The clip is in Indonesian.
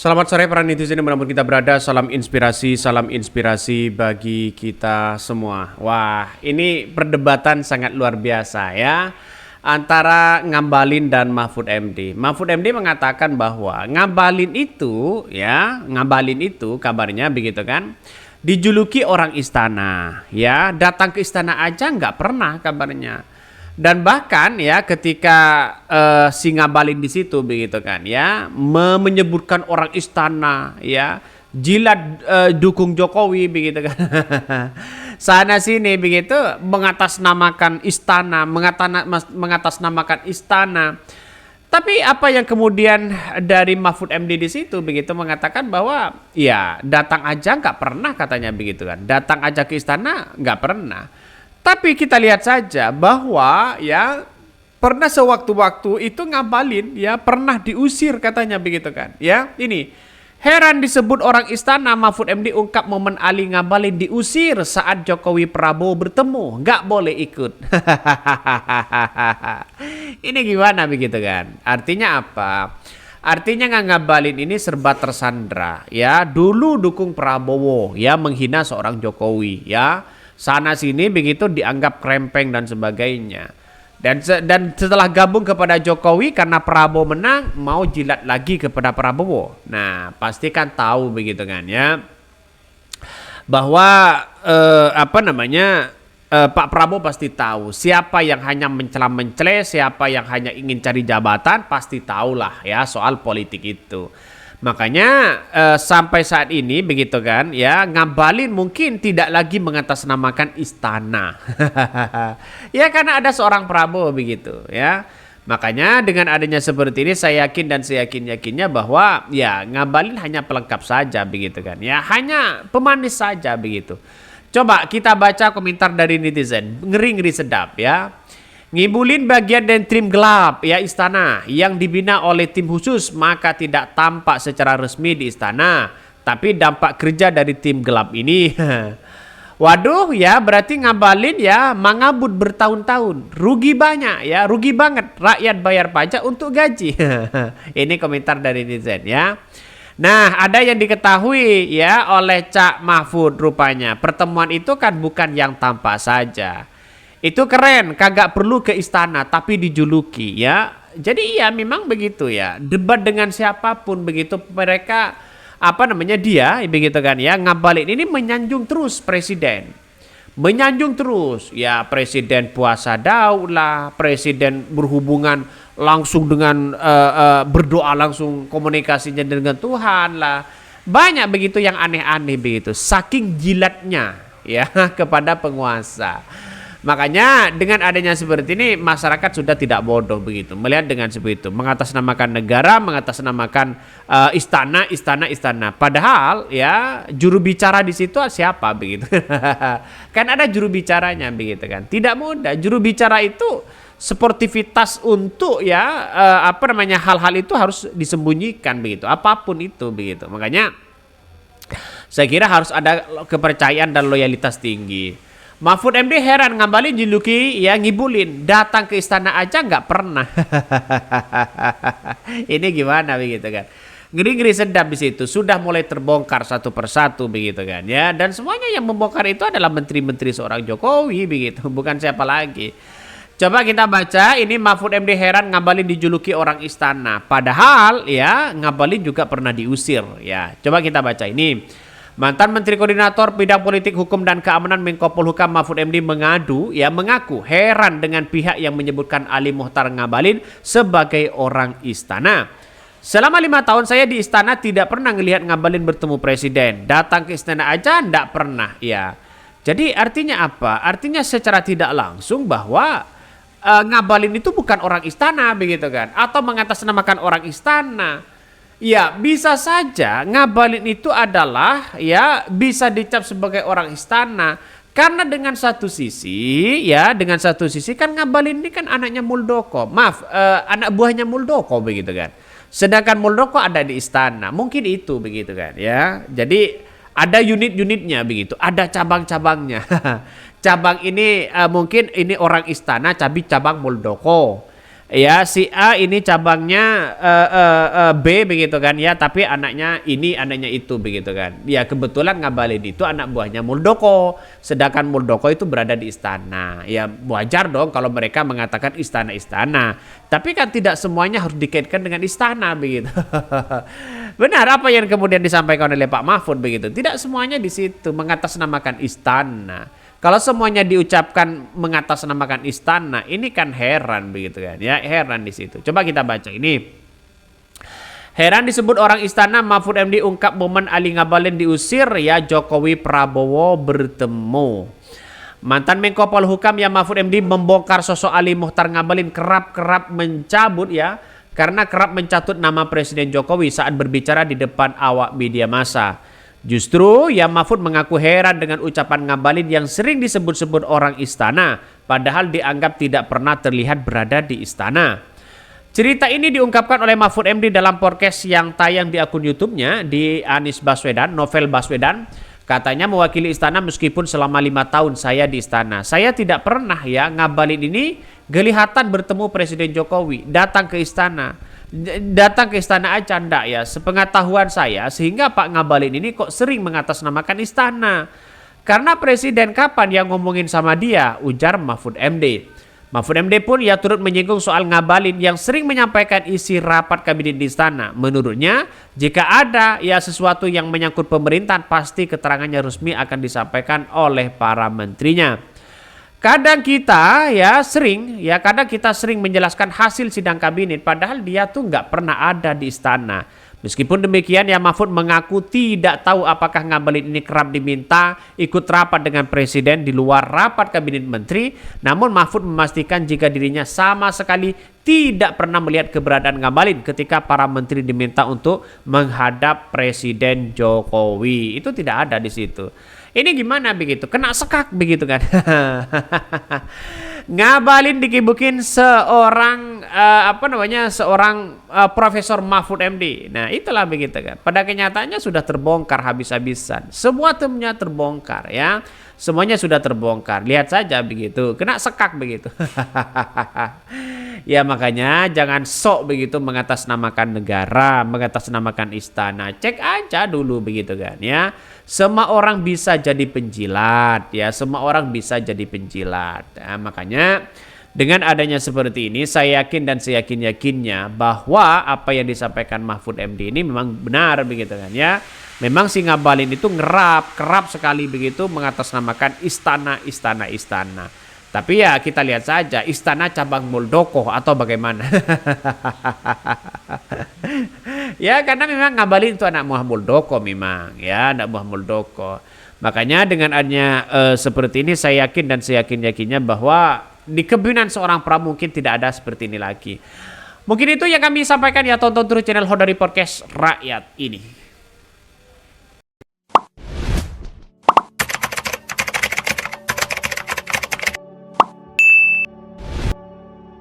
Selamat sore para netizen dimanapun kita berada, salam inspirasi bagi kita semua. Wah, ini perdebatan sangat luar biasa ya, antara Ngabalin dan Mahfud MD. Mahfud MD mengatakan bahwa Ngabalin itu kabarnya begitu kan, dijuluki orang istana ya, datang ke istana aja nggak pernah kabarnya. Dan bahkan ya ketika si Ngabalin di situ begitu kan ya menyebutkan orang istana ya, jilat dukung Jokowi begitu kan. Sana sini begitu mengatasnamakan istana, mengatasnamakan istana. Tapi apa yang kemudian dari Mahfud MD di situ begitu mengatakan bahwa ya datang aja nggak pernah katanya begitu kan. Datang aja ke istana nggak pernah. Tapi kita lihat saja bahwa ya pernah sewaktu-waktu itu Ngabalin ya pernah diusir katanya begitu kan. Ya, ini heran disebut orang istana. Mahfud MD ungkap momen Ali Ngabalin diusir saat Jokowi Prabowo bertemu, nggak boleh ikut. Ini gimana begitu kan? Artinya apa? Artinya Ngabalin ini serba tersandra ya. Dulu dukung Prabowo ya, menghina seorang Jokowi ya. Sana sini begitu dianggap krempeng dan sebagainya. Dan setelah gabung kepada Jokowi karena Prabowo menang, mau jilat lagi kepada Prabowo. Nah, pasti kan tahu begitu kan ya, bahwa Pak Prabowo pasti tahu siapa yang hanya mencela-mencela, siapa yang hanya ingin cari jabatan, pasti tahulah ya soal politik itu. Makanya sampai saat ini begitu kan ya, Ngabalin mungkin tidak lagi mengatasnamakan istana. Ya karena ada seorang Prabowo begitu ya. Makanya dengan adanya seperti ini saya yakin dan saya yakin-yakinnya bahwa ya Ngabalin hanya pelengkap saja begitu kan ya, hanya pemanis saja begitu. Coba kita baca komentar dari netizen, ngeri-ngeri sedap ya. Ngibulin bagian dari tim gelap ya istana yang dibina oleh tim khusus, maka tidak tampak secara resmi di istana, tapi dampak kerja dari tim gelap ini. Waduh ya, berarti Ngabalin ya mangabut bertahun-tahun, rugi banyak ya, rugi banget, rakyat bayar pajak untuk gaji. Ini komentar dari netizen ya. Nah, ada yang diketahui ya oleh Cak Mahfud rupanya, pertemuan itu kan bukan yang tampak saja. Itu keren, kagak perlu ke istana tapi dijuluki ya. Jadi iya memang begitu ya. Debat dengan siapapun begitu mereka dia begitu kan ya. Ngabalin ini menyanjung terus presiden. Menyanjung terus ya, presiden puasa Daud lah, presiden berhubungan langsung dengan berdoa langsung komunikasinya dengan Tuhan lah. Banyak begitu yang aneh-aneh begitu. Saking jilatnya ya kepada penguasa. Makanya dengan adanya seperti ini masyarakat sudah tidak bodoh begitu melihat dengan seperti itu, mengatasnamakan negara, mengatasnamakan istana. Padahal ya juru bicara di situ siapa begitu. Kan ada juru bicaranya begitu kan. Tidak mudah, juru bicara itu sportivitas untuk ya hal-hal itu harus disembunyikan begitu, apapun itu begitu. Makanya saya kira harus ada kepercayaan dan loyalitas tinggi. Mahfud MD heran Ngabalin juluki ya ngibulin, datang ke istana aja nggak pernah. Ini gimana begitu kan? Ngeri-ngeri sedap di situ, sudah mulai terbongkar satu persatu begitu kan ya. Dan semuanya yang membongkar itu adalah menteri-menteri seorang Jokowi begitu, bukan siapa lagi. Coba kita baca ini, Mahfud MD heran Ngabalin dijuluki orang istana. Padahal ya Ngabalin juga pernah diusir ya. Coba kita baca ini. Mantan Menteri Koordinator Bidang Politik Hukum dan Keamanan Menko Polhukam Mahfud MD mengaku heran dengan pihak yang menyebutkan Ali Mokhtar Ngabalin sebagai orang istana. Selama 5 tahun saya di istana tidak pernah melihat Ngabalin bertemu presiden. Datang ke istana aja enggak pernah ya. Jadi artinya apa? Artinya secara tidak langsung bahwa Ngabalin itu bukan orang istana begitu kan, atau mengatasnamakan orang istana. Ya bisa saja Ngabalin itu adalah ya bisa dicap sebagai orang istana, karena dengan satu sisi kan Ngabalin ini kan anaknya Muldoko, anak buahnya Muldoko begitu kan. Sedangkan Muldoko ada di istana, mungkin itu begitu kan ya. Jadi ada unit-unitnya begitu, ada cabang-cabangnya. Cabang ini mungkin ini orang istana, cabang Muldoko. Ya, si A ini cabangnya B begitu kan ya, tapi anaknya ini, anaknya itu begitu kan. Ya kebetulan Ngabalin itu anak buahnya Muldoko, sedangkan Muldoko itu berada di istana. Ya wajar dong kalau mereka mengatakan istana-istana. Tapi kan tidak semuanya harus dikaitkan dengan istana begitu. Benar apa yang kemudian disampaikan oleh Pak Mahfud begitu. Tidak semuanya di situ mengatasnamakan istana. Kalau semuanya diucapkan mengatasnamakan istana, ini kan heran begitu kan ya, heran di situ. Coba kita baca ini. Heran disebut orang istana, Mahfud MD ungkap momen Ali Ngabalin diusir, ya Jokowi Prabowo bertemu. Mantan Menko Polhukam yang Mahfud MD membongkar sosok Ali Muchtar Ngabalin kerap-kerap mencabut ya, karena kerap mencatut nama Presiden Jokowi saat berbicara di depan awak media massa. Justru ya Mahfud mengaku heran dengan ucapan Ngabalin yang sering disebut-sebut orang istana, padahal dianggap tidak pernah terlihat berada di istana. Cerita ini diungkapkan oleh Mahfud MD dalam podcast yang tayang di akun YouTube-nya di Anies Baswedan, Novel Baswedan. Katanya mewakili istana meskipun selama 5 tahun saya di istana. Saya tidak pernah ya Ngabalin ini kelihatan bertemu Presiden Jokowi, datang ke istana. Datang ke istana aja enggak ya, sepengetahuan saya, sehingga Pak Ngabalin ini kok sering mengatasnamakan istana. Karena presiden kapan yang ngomongin sama dia, ujar Mahfud MD. Mahfud MD pun ya turut menyinggung soal Ngabalin yang sering menyampaikan isi rapat kabinet di istana. Menurutnya, jika ada ya sesuatu yang menyangkut pemerintahan, pasti keterangannya resmi akan disampaikan oleh para menterinya. Kadang kita sering menjelaskan hasil sidang kabinet padahal dia tuh nggak pernah ada di istana. Meskipun demikian ya Mahfud mengaku tidak tahu apakah Ngabalin ini kerap diminta ikut rapat dengan presiden di luar rapat kabinet menteri. Namun Mahfud memastikan jika dirinya sama sekali tidak pernah melihat keberadaan Ngabalin ketika para menteri diminta untuk menghadap Presiden Jokowi. Itu tidak ada di situ. Ini gimana begitu? Kena sekak begitu kan? Ngabalin dikibukin seorang Profesor Mahfud MD. Nah, itulah begitu kan. Pada kenyataannya sudah terbongkar habis-habisan. Semua timnya terbongkar ya. Semuanya sudah terbongkar. Lihat saja begitu. Kena sekak begitu. Ya makanya jangan sok begitu mengatasnamakan negara, mengatasnamakan istana. Cek aja dulu begitu kan ya. Semua orang bisa jadi penjilat ya, semua orang bisa jadi penjilat. Nah, makanya dengan adanya seperti ini saya yakin dan seyakin-yakinnya bahwa apa yang disampaikan Mahfud MD ini memang benar begitu kan ya. Memang si Ngabalin itu kerap sekali begitu mengatasnamakan istana. Tapi ya kita lihat saja istana cabang Muldoko atau bagaimana. Ya karena memang Ngabalin itu anak buah Muldoko memang ya, anak buah Muldoko. Makanya dengan adanya seperti ini saya yakin dan seyakin-yakinnya bahwa di kepemimpinan seorang pramugari tidak ada seperti ini lagi. Mungkin itu yang kami sampaikan ya, tonton terus channel Honda Podcast Rakyat ini.